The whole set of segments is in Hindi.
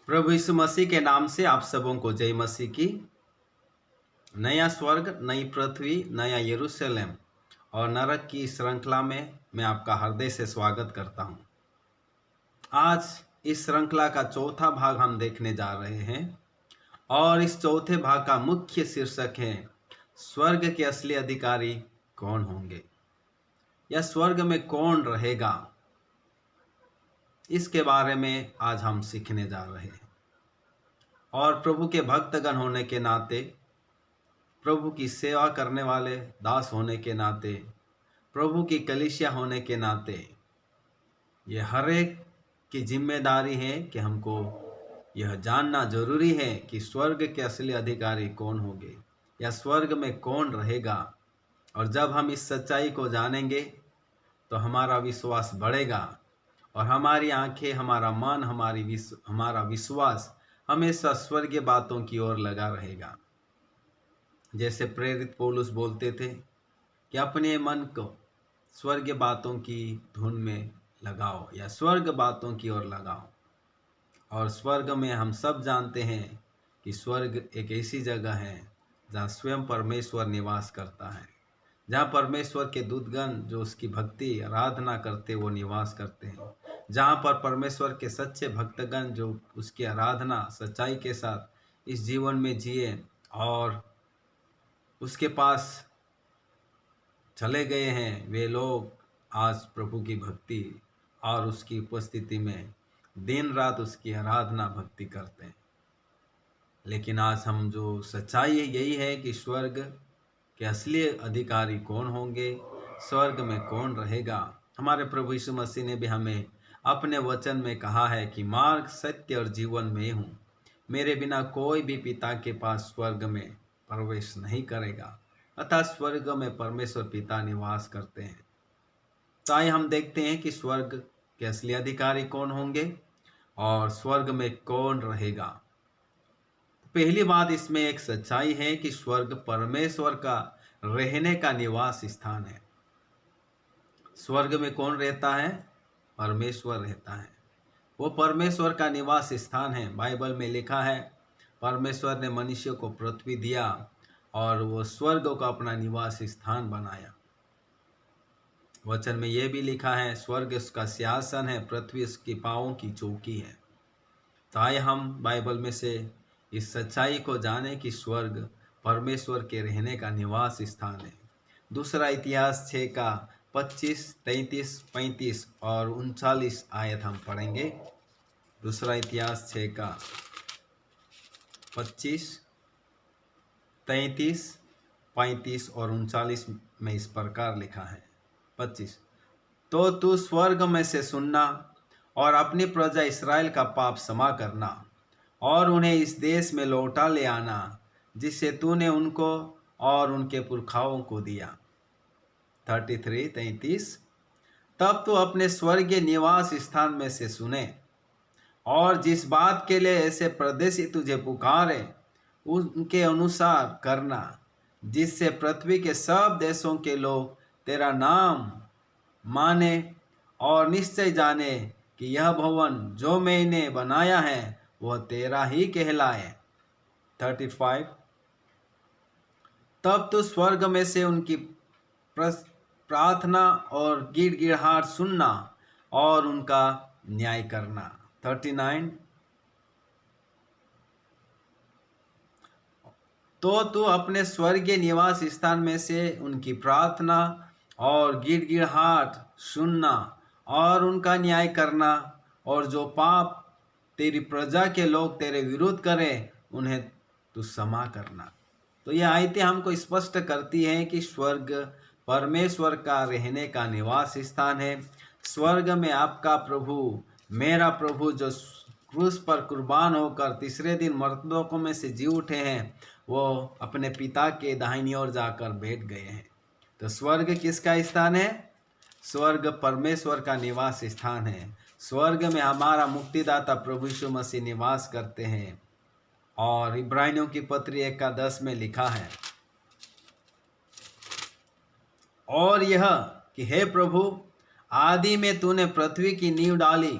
प्रभु यीशु मसीह के नाम से आप सबों को जय मसीह की। नया स्वर्ग, नई पृथ्वी, नया यरूशलेम और नरक की श्रृंखला में मैं आपका हृदय से स्वागत करता हूं। आज इस श्रृंखला का चौथा भाग हम देखने जा रहे हैं और इस चौथे भाग का मुख्य शीर्षक है स्वर्ग के असली अधिकारी कौन होंगे या स्वर्ग में कौन रहेगा। इसके बारे में आज हम सीखने जा रहे हैं और प्रभु के भक्तगण होने के नाते, प्रभु की सेवा करने वाले दास होने के नाते, प्रभु की कलीसिया होने के नाते ये हर एक की जिम्मेदारी है कि हमको यह जानना जरूरी है कि स्वर्ग के असली अधिकारी कौन होंगे या स्वर्ग में कौन रहेगा। और जब हम इस सच्चाई को जानेंगे तो हमारा विश्वास बढ़ेगा और हमारी आंखें, हमारा मन, हमारा विश्वास हमेशा स्वर्गीय बातों की ओर लगा रहेगा। जैसे प्रेरित पौलुस बोलते थे कि अपने मन को स्वर्गीय बातों की धुन में लगाओ या स्वर्ग बातों की ओर लगाओ। और स्वर्ग में हम सब जानते हैं कि स्वर्ग एक ऐसी जगह है जहाँ स्वयं परमेश्वर निवास करता है, जहाँ परमेश्वर के दूतगण जो उसकी भक्ति आराधना करते वो निवास करते हैं, जहाँ पर परमेश्वर के सच्चे भक्तगण जो उसकी आराधना सच्चाई के साथ इस जीवन में जिए और उसके पास चले गए हैं, वे लोग आज प्रभु की भक्ति और उसकी उपस्थिति में दिन रात उसकी आराधना भक्ति करते हैं। लेकिन आज हम जो सच्चाई है यही है कि स्वर्ग के असली अधिकारी कौन होंगे, स्वर्ग में कौन रहेगा। हमारे प्रभु यीशु मसीह ने भी हमें अपने वचन में कहा है कि मार्ग, सत्य और जीवन में हूँ, मेरे बिना कोई भी पिता के पास स्वर्ग में प्रवेश नहीं करेगा। अतः स्वर्ग में परमेश्वर पिता निवास करते हैं। तो आइए हम देखते हैं कि स्वर्ग के असली अधिकारी कौन होंगे और स्वर्ग में कौन रहेगा। पहली बात इसमें एक सच्चाई है कि स्वर्ग परमेश्वर का रहने का निवास स्थान है। स्वर्ग में कौन रहता है? परमेश्वर रहता है। वो परमेश्वर का निवास स्थान है। बाइबल में लिखा है परमेश्वर ने मनुष्य को पृथ्वी दिया और वो स्वर्ग को अपना निवास स्थान बनाया। वचन में यह भी लिखा है स्वर्ग उसका सिंहासन है, पृथ्वी उसकी पांवों की चौकी है। तो आइए हम बाइबल में से इस सच्चाई को जाने कि स्वर्ग परमेश्वर के रहने का निवास स्थान है। दूसरा इतिहास 6 का 25, 33, 35 और 39 आयत हम पढ़ेंगे। दूसरा इतिहास 6 का 25, 33, 35 और 39 में इस प्रकार लिखा है। 25, तो तू स्वर्ग में से सुनना और अपनी प्रजा इस्राएल का पाप क्षमा करना और उन्हें इस देश में लौटा ले आना जिससे तूने उनको और उनके पुरखाओं को दिया। 33, 33, तब तू अपने स्वर्गीय निवास स्थान में से सुने और जिस बात के लिए ऐसे परदेशी तुझे पुकारे उनके अनुसार करना, जिससे पृथ्वी के सब देशों के लोग तेरा नाम माने और निश्चय जाने कि यह भवन जो मैंने बनाया है वह तेरा ही कहलाए। 35, तब तो स्वर्ग में से उनकी प्रार्थना और गिड़गिड़ाहट सुनना और उनका न्याय करना। 39, तो तू अपने स्वर्गीय निवास स्थान में से उनकी प्रार्थना और गिड़गिड़ाहट सुनना और उनका न्याय करना और जो पाप तेरी प्रजा के लोग तेरे विरुद्ध करें उन्हें तू क्षमा करना। तो यह आयतें हमको स्पष्ट करती हैं कि स्वर्ग परमेश्वर का रहने का निवास स्थान है। स्वर्ग में आपका प्रभु, मेरा प्रभु जो क्रूस पर कुर्बान होकर तीसरे दिन मर्दों में से जी उठे हैं, वो अपने पिता के दाहिनी ओर जाकर बैठ गए हैं। तो स्वर्ग किसका स्थान है? स्वर्ग परमेश्वर का निवास स्थान है। स्वर्ग में हमारा मुक्तिदाता प्रभु यीशु मसीह निवास करते हैं। और इब्रानियों की पत्री 1 का 10 में लिखा है, और यह कि हे प्रभु, आदि में तूने पृथ्वी की नींव डाली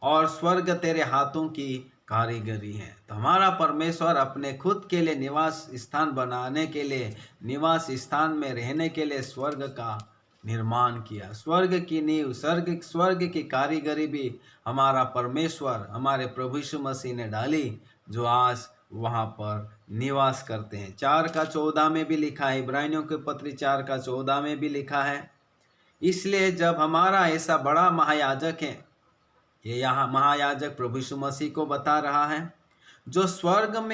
और स्वर्ग तेरे हाथों की कारीगरी है। तो हमारा परमेश्वर अपने खुद के लिए निवास स्थान बनाने के लिए, निवास स्थान में रहने के लिए स्वर्ग का निर्माण किया। स्वर्ग की नींव, स्वर्ग की कारीगरी भी हमारा परमेश्वर, हमारे प्रभु यीशु मसीह ने डाली, जो आज वहाँ पर निवास करते हैं। 4:14 में भी लिखा है, इब्रानियों के पत्री 4:14 में भी लिखा है, इसलिए जब हमारा ऐसा बड़ा महायाजक है, ये यहाँ महायाजक प्रभु यीशु मसीह को बता रहा है, जो स्वर्गों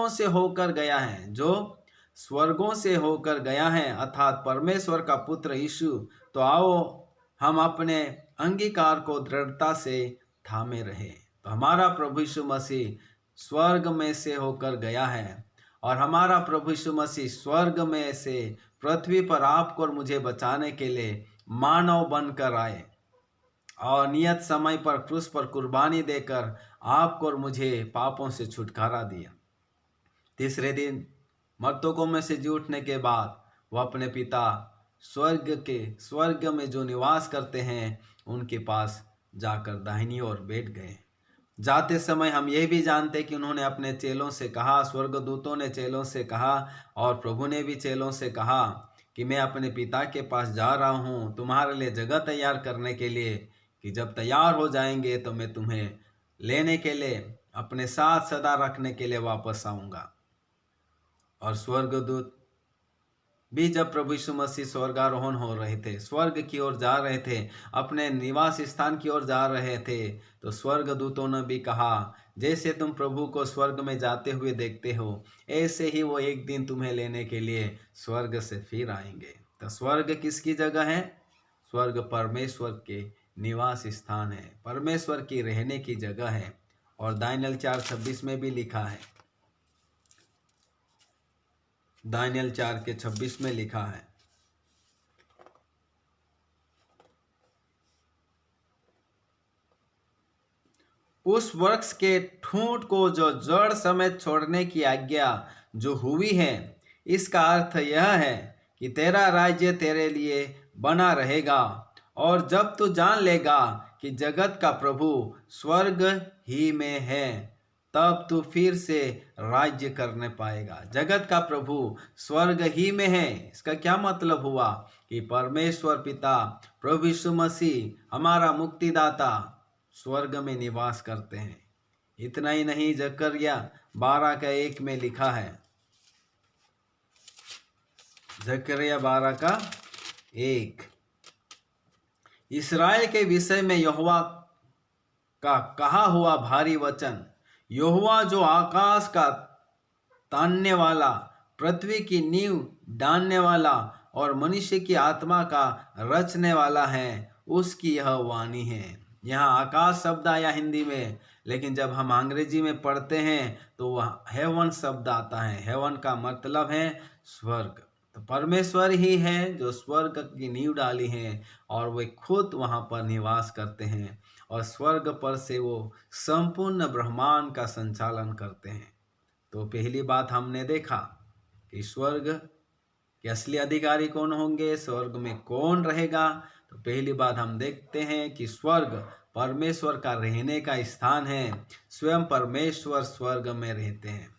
से होकर गया है, जो स्वर्गों से होकर गया है, अर्थात परमेश्वर का पुत्र यीशु, तो आओ हम अपने अंगीकार को दृढ़ता से थामे रहे। तो हमारा प्रभु यीशु मसीह स्वर्ग में से होकर गया है, और हमारा प्रभु यीशु मसीह स्वर्ग में से पृथ्वी पर आपको और मुझे बचाने के लिए मानव बनकर आए, और नियत समय पर क्रूस पर कुर्बानी देकर आपको और मुझे पापों से छुटकारा दिया। तीसरे दिन मर्तकों में से जी उठने के बाद वह अपने पिता स्वर्ग में जो निवास करते हैं उनके पास जाकर दाहिनी ओर बैठ गए। जाते समय हम ये भी जानते कि उन्होंने अपने चेलों से कहा, स्वर्गदूतों ने चेलों से कहा और प्रभु ने भी चेलों से कहा कि मैं अपने पिता के पास जा रहा हूँ तुम्हारे लिए जगह तैयार करने के लिए, कि जब तैयार हो जाएंगे तो मैं तुम्हें लेने के लिए, अपने साथ सदा रखने के लिए वापस आऊँगा। और स्वर्गदूत भी जब प्रभु यीशु मसीह स्वर्गारोहण हो रहे थे, स्वर्ग की ओर जा रहे थे, अपने निवास स्थान की ओर जा रहे थे, तो स्वर्गदूतों ने भी कहा, जैसे तुम प्रभु को स्वर्ग में जाते हुए देखते हो, ऐसे ही वो एक दिन तुम्हें लेने के लिए स्वर्ग से फिर आएंगे। तो स्वर्ग किसकी जगह है? स्वर्ग परमेश्वर के निवास स्थान है, परमेश्वर की रहने की जगह है। और दानियल 4:26 में भी लिखा है, दानियल 4:26 में लिखा है, उस वृक्ष के ठूंठ को जो जड़ समेत छोड़ने की आज्ञा जो हुई है, इसका अर्थ यह है कि तेरा राज्य तेरे लिए बना रहेगा, और जब तू जान लेगा कि जगत का प्रभु स्वर्ग ही में है, तब तू फिर से राज्य करने पाएगा। जगत का प्रभु स्वर्ग ही में है, इसका क्या मतलब हुआ कि परमेश्वर पिता प्रभु यीशु मसीह हमारा मुक्तिदाता स्वर्ग में निवास करते हैं। इतना ही नहीं, जकरिया 12:1 में लिखा है, जकरिया 12:1, इस्राएल के विषय में यहोवा का कहा हुआ भारी वचन, यहोवा जो आकाश का तानने वाला, पृथ्वी की नींव डालने वाला और मनुष्य की आत्मा का रचने वाला है, उसकी यह वाणी है। यहाँ आकाश शब्द आया हिंदी में, लेकिन जब हम अंग्रेजी में पढ़ते हैं तो वह हेवन शब्द आता है। हेवन का मतलब है स्वर्ग। तो परमेश्वर ही है जो स्वर्ग की नींव डाली है, और वे खुद वहाँ पर निवास करते हैं, और स्वर्ग पर से वो संपूर्ण ब्रह्मांड का संचालन करते हैं। तो पहली बात हमने देखा कि स्वर्ग के असली अधिकारी कौन होंगे, स्वर्ग में कौन रहेगा। तो पहली बात हम देखते हैं कि स्वर्ग परमेश्वर का रहने का स्थान है, स्वयं परमेश्वर स्वर्ग में रहते हैं।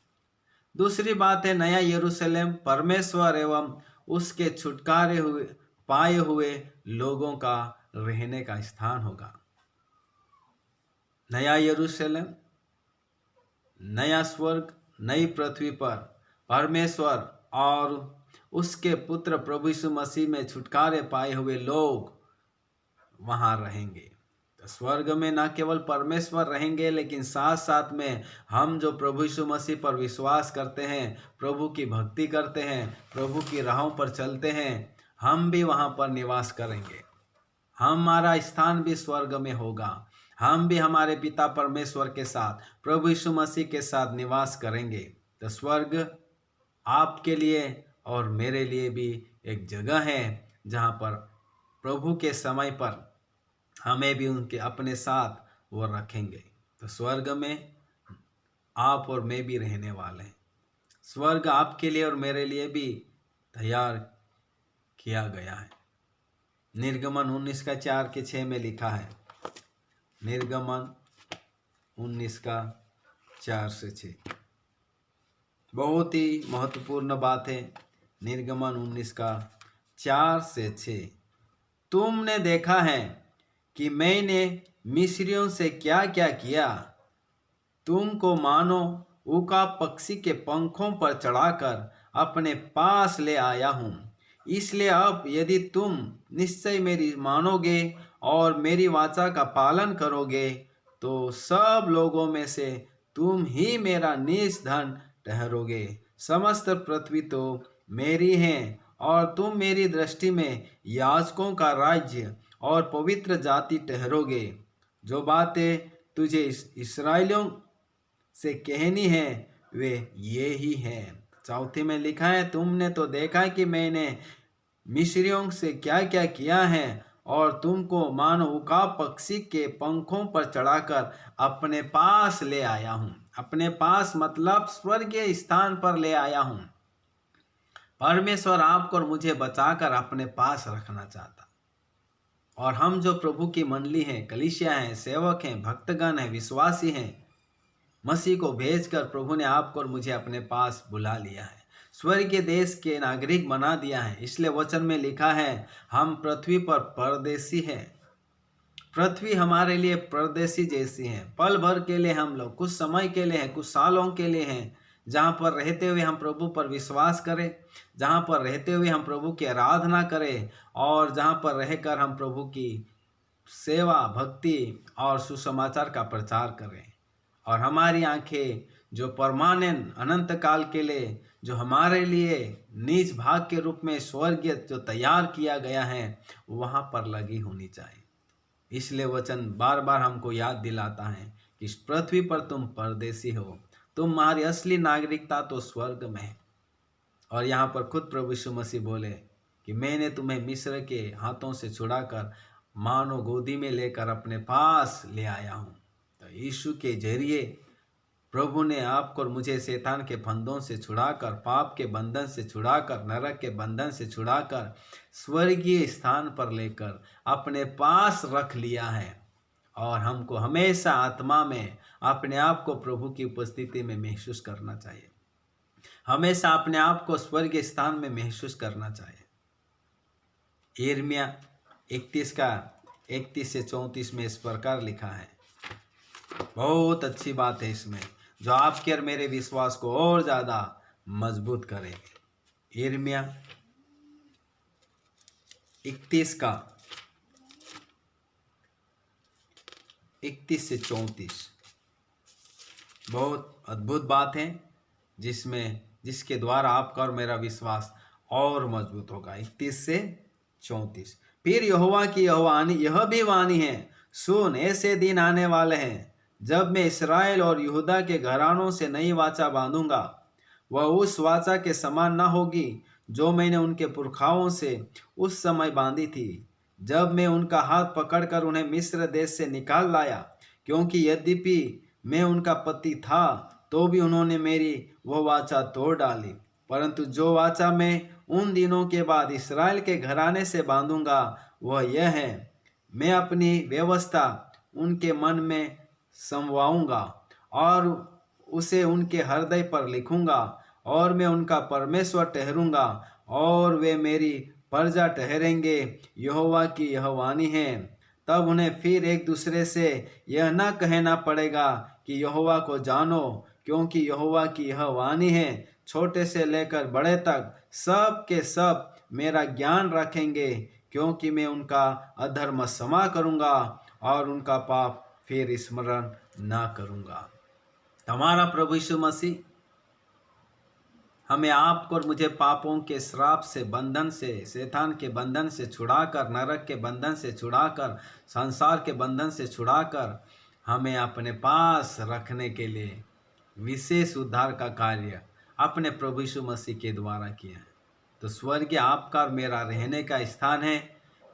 दूसरी बात है, नया यरूशलेम परमेश्वर एवं उसके छुटकारे हुए पाए हुए लोगों का रहने का स्थान होगा। नया यरूशलेम, नया स्वर्ग, नई पृथ्वी पर परमेश्वर और उसके पुत्र प्रभु यीशु मसीह में छुटकारे पाए हुए लोग वहाँ रहेंगे। तो स्वर्ग में न केवल परमेश्वर रहेंगे, लेकिन साथ साथ में हम जो प्रभु यीशु मसीह पर विश्वास करते हैं, प्रभु की भक्ति करते हैं, प्रभु की राहों पर चलते हैं, हम भी वहाँ पर निवास करेंगे। हमारा स्थान भी स्वर्ग में होगा। हम भी हमारे पिता परमेश्वर के साथ, प्रभु यीशु मसीह के साथ निवास करेंगे। तो स्वर्ग आपके लिए और मेरे लिए भी एक जगह है जहाँ पर प्रभु के समय पर हमें भी उनके अपने साथ वो रखेंगे। तो स्वर्ग में आप और मैं भी रहने वाले हैं। स्वर्ग आपके लिए और मेरे लिए भी तैयार किया गया है। निर्गमन 19:4-6 में लिखा है, निर्गमन 19 का 4 से 6। बहुत ही महत्वपूर्ण बात है। निर्गमन 19 का 4 से 6। तुमने देखा है कि मैंने मिस्रियों से क्या क्या किया। तुमको मानो उका पक्षी के पंखों पर चढ़ाकर अपने पास ले आया हूँ। इसलिए अब यदि तुम निश्चय मेरी मानोगे और मेरी वाचा का पालन करोगे तो सब लोगों में से तुम ही मेरा निज धन ठहरोगे। समस्त पृथ्वी तो मेरी है और तुम मेरी दृष्टि में याजकों का राज्य और पवित्र जाति ठहरोगे। जो बातें तुझे इस्राएलियों से कहनी है वे ये ही हैं। चौथे में लिखा है, तुमने तो देखा कि मैंने मिस्रियों से क्या क्या किया है और तुमको मानो उकाब पक्षी के पंखों पर चढ़ाकर अपने पास ले आया हूँ। अपने पास मतलब स्वर्गीय स्थान पर ले आया हूँ। परमेश्वर आपको और मुझे बचाकर अपने पास रखना चाहता। और हम जो प्रभु की मंडली हैं, कलीसिया हैं, सेवक हैं, भक्तगण हैं, विश्वासी हैं, मसीह को भेजकर प्रभु ने आपको और मुझे अपने पास बुला लिया है, स्वर्गीय देश के नागरिक बना दिया है। इसलिए वचन में लिखा है, हम पृथ्वी पर परदेसी हैं। पृथ्वी हमारे लिए परदेसी जैसी है। पल भर के लिए हम लोग, कुछ समय के लिए हैं, कुछ सालों के लिए हैं, जहाँ पर रहते हुए हम प्रभु पर विश्वास करें, जहाँ पर रहते हुए हम प्रभु की आराधना करें और जहाँ पर रहकर हम प्रभु की सेवा, भक्ति और सुसमाचार का प्रचार करें। और हमारी आंखें जो परमानेंट अनंत काल के लिए, जो हमारे लिए निज भाग के रूप में स्वर्गीय जो तैयार किया गया है, वहाँ पर लगी होनी चाहिए। इसलिए वचन बार बार हमको याद दिलाता है कि इस पृथ्वी पर तुम परदेसी हो, तुम्हारी असली नागरिकता तो स्वर्ग में है। और यहाँ पर खुद प्रभु यीशु मसीह बोले कि मैंने तुम्हें मिस्र के हाथों से छुड़ाकर मानो गोदी में लेकर अपने पास ले आया हूँ। तो यीशु के जरिए प्रभु ने आपको और मुझे शैतान के फंदों से छुड़ाकर, पाप के बंधन से छुड़ाकर, नरक के बंधन से छुड़ाकर स्वर्गीय स्थान पर लेकर अपने पास रख लिया है। और हमको हमेशा आत्मा में अपने आप को प्रभु की उपस्थिति में महसूस करना चाहिए, हमेशा अपने आप को स्वर्गीय स्थान में महसूस करना चाहिए। यिर्मयाह 31 का 31 से 34 में इस प्रकार लिखा है। बहुत अच्छी बात है इसमें, जो आपके और मेरे विश्वास को और ज्यादा मजबूत करेगी। यिर्मयाह 31 का 31 से 34 बहुत अद्भुत बात है, जिसके द्वारा आपका और मेरा विश्वास और मजबूत होगा। 31 से 34। फिर यहोवा की यह भी वाणी है, सुन, ऐसे दिन आने वाले हैं जब मैं इस्राएल और यहूदा के घरानों से नई वाचा बांधूंगा। वह उस वाचा के समान न होगी जो मैंने उनके पुरखाओं से उस समय बांधी थी, जब मैं उनका हाथ पकड़कर उन्हें मिस्र देश से निकाल लाया। क्योंकि यद्यपि मैं उनका पति था तो भी उन्होंने मेरी वह वाचा तोड़ डाली। परंतु जो वाचा मैं उन दिनों के बाद इस्राएल के घराने से बांधूंगा वह यह है, मैं अपनी व्यवस्था उनके मन में समवाऊंगा और उसे उनके हृदय पर लिखूंगा, और मैं उनका परमेश्वर ठहरूंगा और वे मेरी प्रजा ठहरेंगे। यहोवा की यह वाणी है। तब उन्हें फिर एक दूसरे से यह न कहना पड़ेगा कि यहोवा को जानो, क्योंकि यहोवा की यह वाणी है, छोटे से लेकर बड़े तक सब के सब मेरा ज्ञान रखेंगे, क्योंकि मैं उनका अधर्म क्षमा करूंगा और उनका पाप फिर स्मरण ना करूंगा। हमारा प्रभु यीशु मसीह हमें आपको और मुझे पापों के श्राप से, बंधन से, शैतान के बंधन से छुड़ाकर, नरक के बंधन से छुड़ाकर, संसार के बंधन से छुड़ाकर हमें अपने पास रखने के लिए विशेष उद्धार का कार्य अपने प्रभु यीशु मसीह के द्वारा किया है। तो स्वर्ग आपका और मेरा रहने का स्थान है,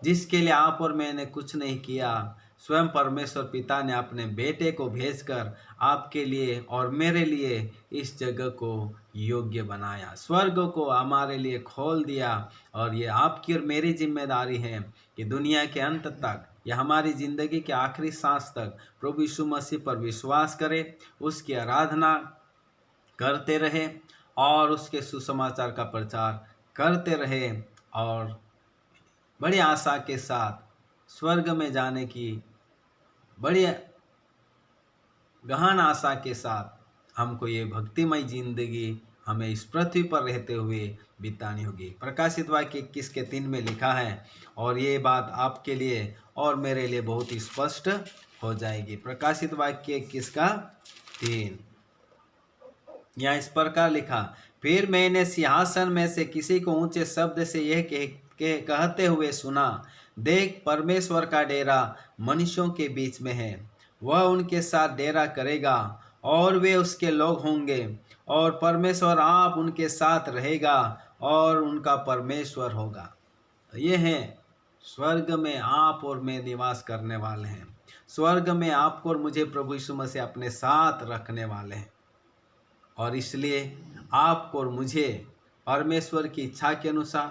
जिसके लिए आप और मैंने कुछ नहीं किया। स्वयं परमेश्वर पिता ने अपने बेटे को भेजकर आपके लिए और मेरे लिए इस जगह को योग्य बनाया, स्वर्ग को हमारे लिए खोल दिया। और ये आपकी और मेरी जिम्मेदारी है कि दुनिया के अंत तक या हमारी ज़िंदगी के आखिरी सांस तक प्रभु यीशु मसीह पर विश्वास करें, उसकी आराधना करते रहे और उसके सुसमाचार का प्रचार करते रहे और बड़ी आशा के साथ स्वर्ग में जाने की बड़ी गहन आशा के साथ हमको ये भक्तिमय जिंदगी हमें इस पृथ्वी पर रहते हुए बितानी होगी। प्रकाशित वाक्य 21 के 3 में लिखा है और ये बात आपके लिए और मेरे लिए बहुत ही स्पष्ट हो जाएगी। प्रकाशित वाक्य 21 का 3 यहाँ इस प्रकार लिखा, फिर मैंने सिंहासन में से किसी को ऊंचे शब्द से यह कहते हुए सुना, देख परमेश्वर का डेरा मनुष्यों के बीच में है, वह उनके साथ डेरा करेगा और वे उसके लोग होंगे और परमेश्वर आप उनके साथ रहेगा और उनका परमेश्वर होगा। ये है स्वर्ग में आप और मैं निवास करने वाले हैं। स्वर्ग में आपको और मुझे प्रभु यीशु मसीह अपने साथ रखने वाले हैं और इसलिए आपको और मुझे परमेश्वर की इच्छा के अनुसार,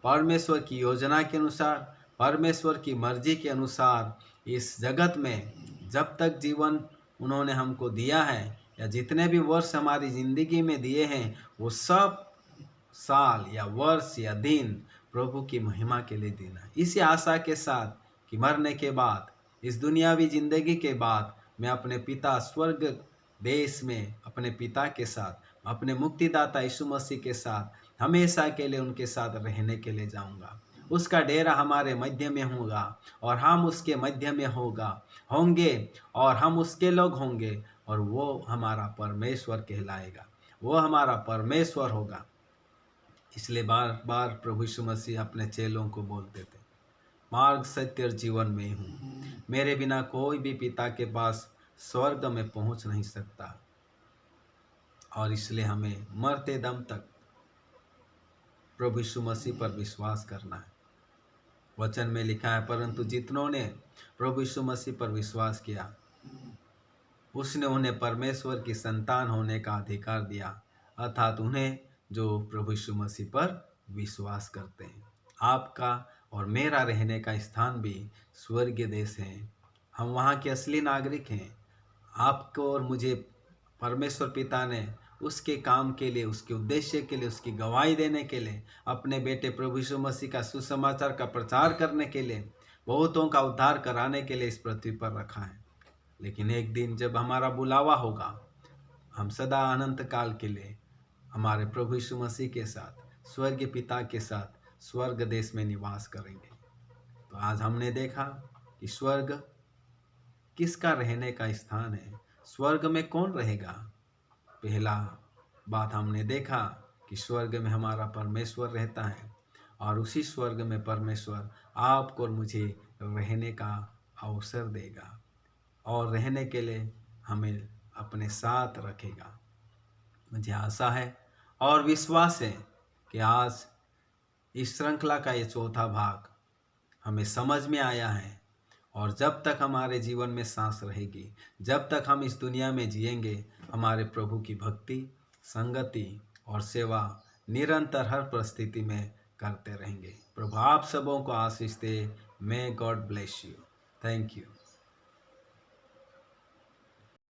परमेश्वर की योजना के अनुसार, परमेश्वर की मर्जी के अनुसार इस जगत में जब तक जीवन उन्होंने हमको दिया है या जितने भी वर्ष हमारी ज़िंदगी में दिए हैं, वो सब साल या वर्ष या दिन प्रभु की महिमा के लिए देना। इसी आशा के साथ कि मरने के बाद, इस दुनियावी ज़िंदगी के बाद मैं अपने पिता स्वर्ग देश में अपने पिता के साथ, अपने मुक्तिदाता यीशु मसीह के साथ हमेशा के लिए उनके साथ रहने के लिए जाऊंगा। उसका डेरा हमारे मध्य में होगा और हम उसके मध्य में होंगे और हम उसके लोग होंगे और वो हमारा परमेश्वर कहलाएगा, वो हमारा परमेश्वर होगा। इसलिए बार बार प्रभु यीशु मसीह अपने चेलों को बोलते थे, मार्ग सत्य और जीवन में ही हूँ, मेरे बिना कोई भी पिता के पास स्वर्ग में पहुंच नहीं सकता। और इसलिए हमें मरते दम तक प्रभु यीशु मसीह पर विश्वास करना है। वचन में लिखा है, परंतु जितनों ने प्रभु यीशु मसीह पर विश्वास किया उसने उन्हें परमेश्वर की संतान होने का अधिकार दिया, अर्थात उन्हें जो प्रभु यीशु मसीह पर विश्वास करते हैं। आपका और मेरा रहने का स्थान भी स्वर्गीय देश है, हम वहाँ के असली नागरिक हैं। आपको और मुझे परमेश्वर पिता ने उसके काम के लिए, उसके उद्देश्य के लिए, उसकी गवाही देने के लिए, अपने बेटे प्रभु यीशु मसीह का सुसमाचार का प्रचार करने के लिए, बहुतों का उद्धार कराने के लिए इस पृथ्वी पर रखा है। लेकिन एक दिन जब हमारा बुलावा होगा, हम सदा अनंत काल के लिए हमारे प्रभु यीशु मसीह के साथ, स्वर्गीय पिता के साथ स्वर्ग देश में निवास करेंगे। तो आज हमने देखा कि स्वर्ग किसका रहने का स्थान है, स्वर्ग में कौन रहेगा। पहला बात हमने देखा कि स्वर्ग में हमारा परमेश्वर रहता है और उसी स्वर्ग में परमेश्वर आपको और मुझे रहने का अवसर देगा और रहने के लिए हमें अपने साथ रखेगा। मुझे आशा है और विश्वास है कि आज इस श्रृंखला का ये चौथा भाग हमें समझ में आया है और जब तक हमारे जीवन में सांस रहेगी, जब तक हम इस दुनिया में जिएंगे, हमारे प्रभु की भक्ति, संगति और सेवा निरंतर हर परिस्थिति में करते रहेंगे। प्रभु आप सबों को आशीष दे। May God bless you. Thank you.